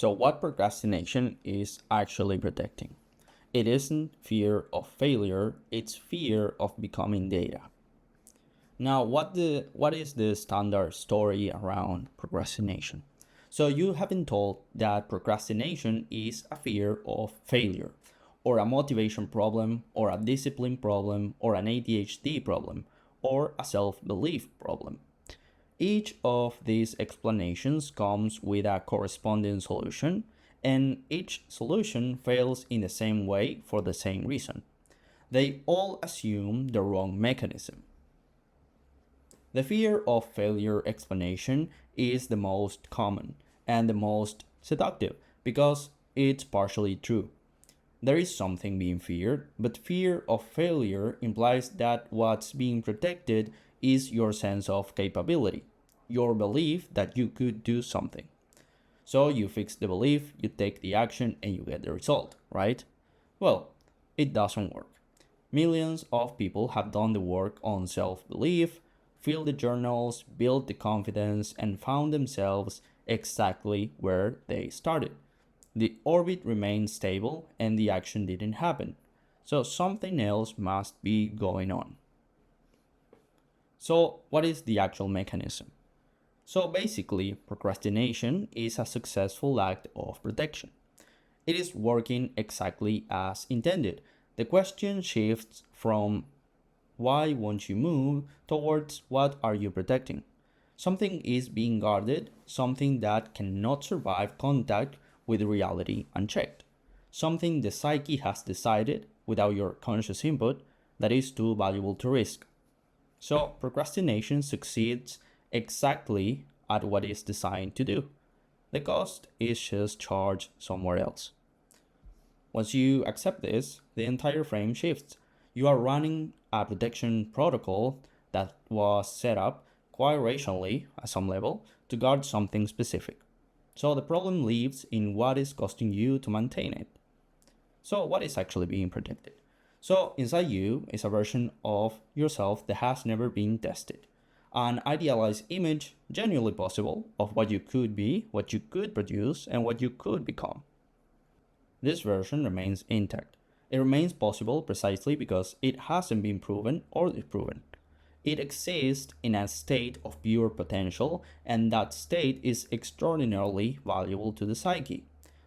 So what procrastination is actually protecting? It isn't fear of failure, it's fear of becoming data. Now, what is the standard story around procrastination? So you have been told that procrastination is a fear of failure, or a motivation problem, or a discipline problem, or an ADHD problem, or a self-belief problem. Each of these explanations comes with a corresponding solution, and each solution fails in the same way for the same reason. They all assume the wrong mechanism. The fear of failure explanation is the most common and the most seductive because it's partially true. There is something being feared, but fear of failure implies that what's being protected is your sense of capability, your belief that you could do something. So you fix the belief, you take the action, and you get the result, right? Well, it doesn't work. Millions of people have done the work on self belief, filled the journals, built the confidence, and found themselves exactly where they started. The orbit remained stable and the action didn't happen. So something else must be going on. So, what is the actual mechanism? So, basically, procrastination is a successful act of protection. It is working exactly as intended. The question shifts from why won't you move towards what are you protecting? Something is being guarded, something that cannot survive contact with reality unchecked. Something the psyche has decided, without your conscious input, that is too valuable to risk. So procrastination succeeds exactly at what it's designed to do. The cost is just charged somewhere else. Once you accept this, the entire frame shifts. You are running a protection protocol that was set up quite rationally at some level to guard something specific. So the problem lives in what is costing you to maintain it. So what is actually being protected? So inside you is a version of yourself that has never been tested. An idealized image, genuinely possible, of what you could be, what you could produce, and what you could become. This version remains intact. It remains possible precisely because it hasn't been proven or disproven. It exists in a state of pure potential, and that state is extraordinarily valuable to the psyche.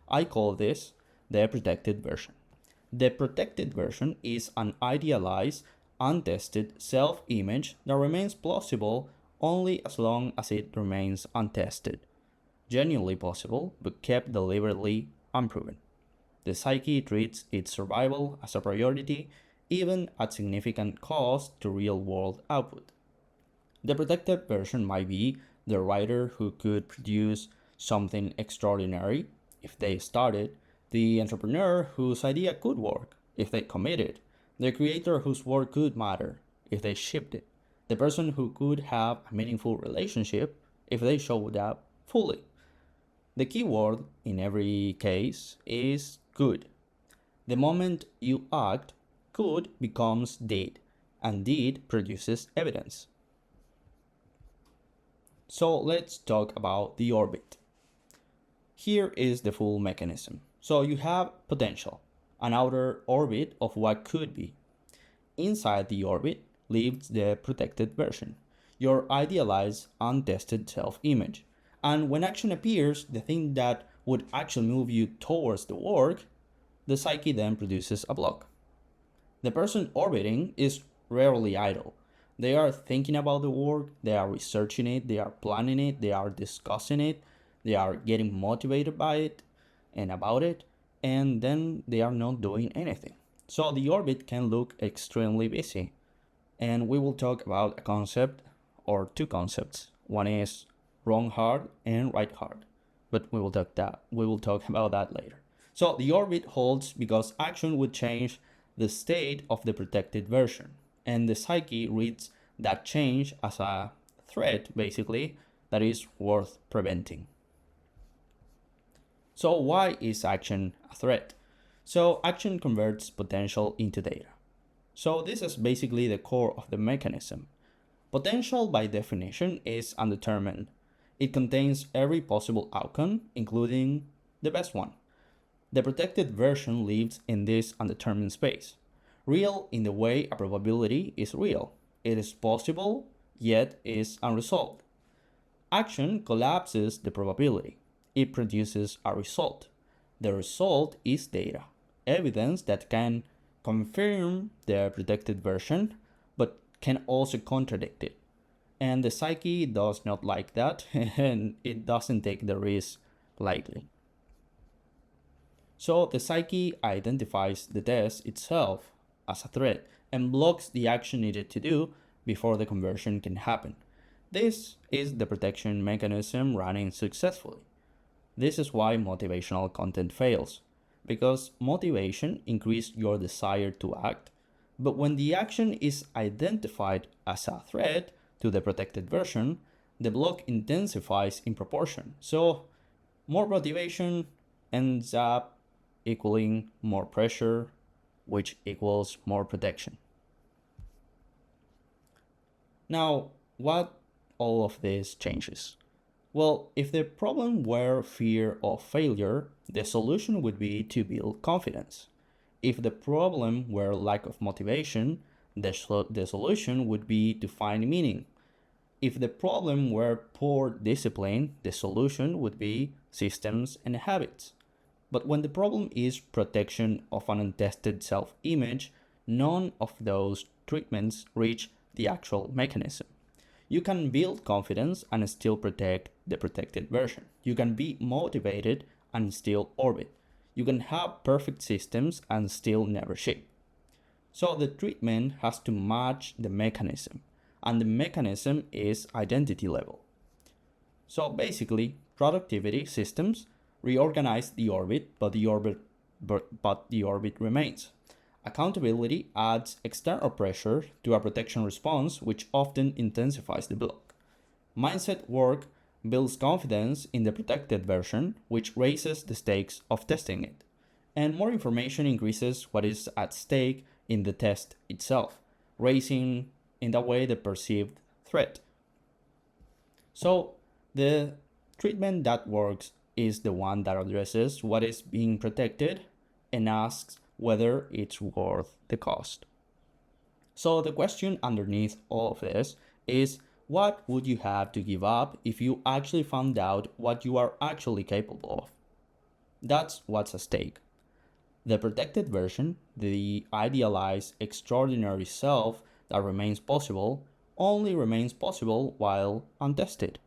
I call this the protected version. The protected version is an idealized, untested self image that remains plausible only as long as it remains untested. Genuinely possible, but kept deliberately unproven. The psyche treats its survival as a priority, even at significant cost to real-world output. The protected version might be the writer who could produce something extraordinary if they started, the entrepreneur whose idea could work if they committed, the creator whose work could matter if they shipped it, the person who could have a meaningful relationship if they showed up fully. The key word in every case is could. The moment you act, could becomes did, and did produces evidence. So let's talk about the orbit. Here is the full mechanism. So you have potential, an outer orbit of what could be. Inside the orbit lives the protected version, your idealized, untested self-image. And when action appears, the thing that would actually move you towards the work, the psyche then produces a block. The person orbiting is rarely idle. They are thinking about the work, they are researching it, they are planning it, they are discussing it, they are getting motivated by it and about it, and then they are not doing anything. So the orbit can look extremely busy. And we will talk about a concept or two concepts. One is wrong hard and right hard. But we will talk about that later. So the orbit holds because action would change the state of the protected version, and the psyche reads that change as a threat, basically, that is worth preventing. So why is action a threat? So action converts potential into data. So this is basically the core of the mechanism. Potential by definition is undetermined. It contains every possible outcome, including the best one. The protected version lives in this undetermined space. Real in the way a probability is real. It is possible, yet is unresolved. Action collapses the probability. It produces a result. The result is data, evidence that can confirm the protected version, but can also contradict it. And the psyche does not like that, and it doesn't take the risk lightly. So the psyche identifies the test itself as a threat and blocks the action needed to do before the conversion can happen. This is the protection mechanism running successfully. This is why motivational content fails, because motivation increases your desire to act, but when the action is identified as a threat to the protected version, the block intensifies in proportion. So more motivation ends up equaling more pressure, which equals more protection. Now, what all of this changes? Well, if the problem were fear of failure, the solution would be to build confidence. If the problem were lack of motivation, the solution would be to find meaning. If the problem were poor discipline, the solution would be systems and habits. But when the problem is protection of an untested self-image, none of those treatments reach the actual mechanism. You can build confidence and still protect the protected version. You can be motivated and still orbit. You can have perfect systems and still never ship. So the treatment has to match the mechanism, and the mechanism is identity level. So basically, productivity systems reorganize the orbit, but the orbit remains. Accountability adds external pressure to a protection response, which often intensifies the block. Mindset work builds confidence in the protected version, which raises the stakes of testing it. And more information increases what is at stake in the test itself, raising in that way the perceived threat. So the treatment that works is the one that addresses what is being protected and asks whether it's worth the cost. So the question underneath all of this is, what would you have to give up if you actually found out what you are actually capable of? That's what's at stake. The protected version, the idealized extraordinary self that remains possible, only remains possible while untested.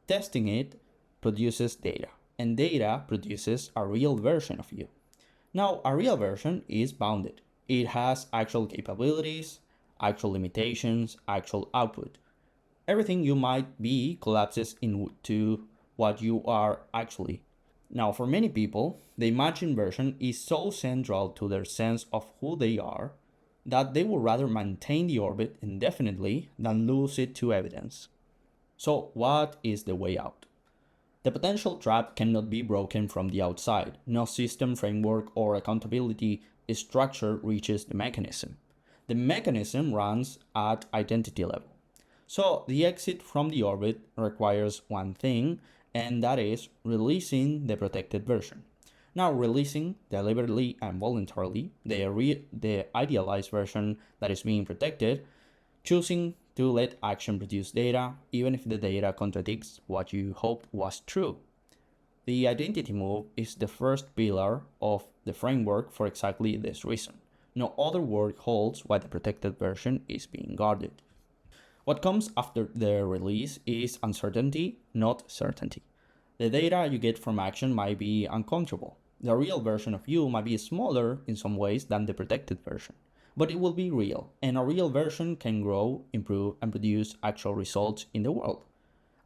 Testing it produces data, and data produces a real version of you. Now, a real version is bounded. It has actual capabilities, actual limitations, actual output. Everything you might be collapses into what you are actually. Now, for many people, the imagined version is so central to their sense of who they are that they would rather maintain the orbit indefinitely than lose it to evidence. So, what is the way out? The potential trap cannot be broken from the outside. No system, framework, or accountability structure reaches the mechanism. The mechanism runs at identity level. So the exit from the orbit requires one thing, and that is releasing the protected version. Now, releasing deliberately and voluntarily the idealized version that is being protected, choosing to let action produce data, even if the data contradicts what you hoped was true. The identity move is the first pillar of the framework for exactly this reason. No other word holds why the protected version is being guarded. What comes after the release is uncertainty, not certainty. The data you get from action might be uncomfortable. The real version of you might be smaller in some ways than the protected version, but it will be real, and a real version can grow, improve, and produce actual results in the world.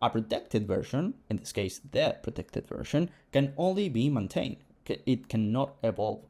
A protected version, in this case the protected version, can only be maintained. It cannot evolve.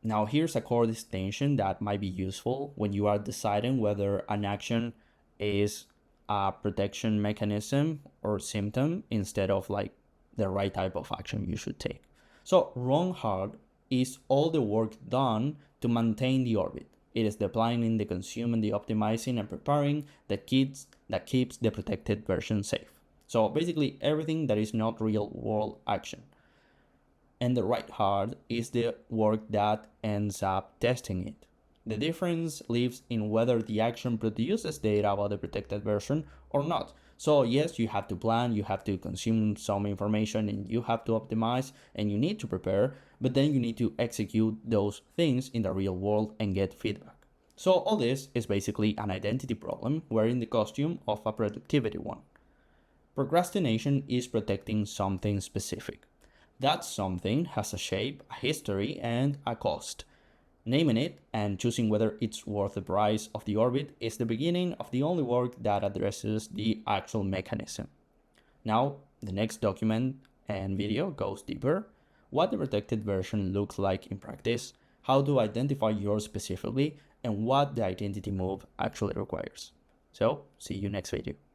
Now here's a core distinction that might be useful when you are deciding whether an action is a protection mechanism or symptom instead of like the right type of action you should take. So wrong hard is all the work done to maintain the orbit. It is the planning, the consuming, the optimizing, and preparing that keeps the protected version safe. So basically everything that is not real world action. and the right heart is the work that ends up testing it. The difference lies in whether the action produces data about the protected version or not. So yes, you have to plan, you have to consume some information, and you have to optimize, and you need to prepare, but then you need to execute those things in the real world and get feedback. So all this is basically an identity problem wearing the costume of a productivity one. Procrastination is protecting something specific. That something has a shape, a history, and a cost. Naming it and choosing whether it's worth the price of the orbit is the beginning of the only work that addresses the actual mechanism. Now, the next document and video goes deeper. What the protected version looks like in practice, how to identify yours specifically, and what the identity move actually requires. So, see you next video.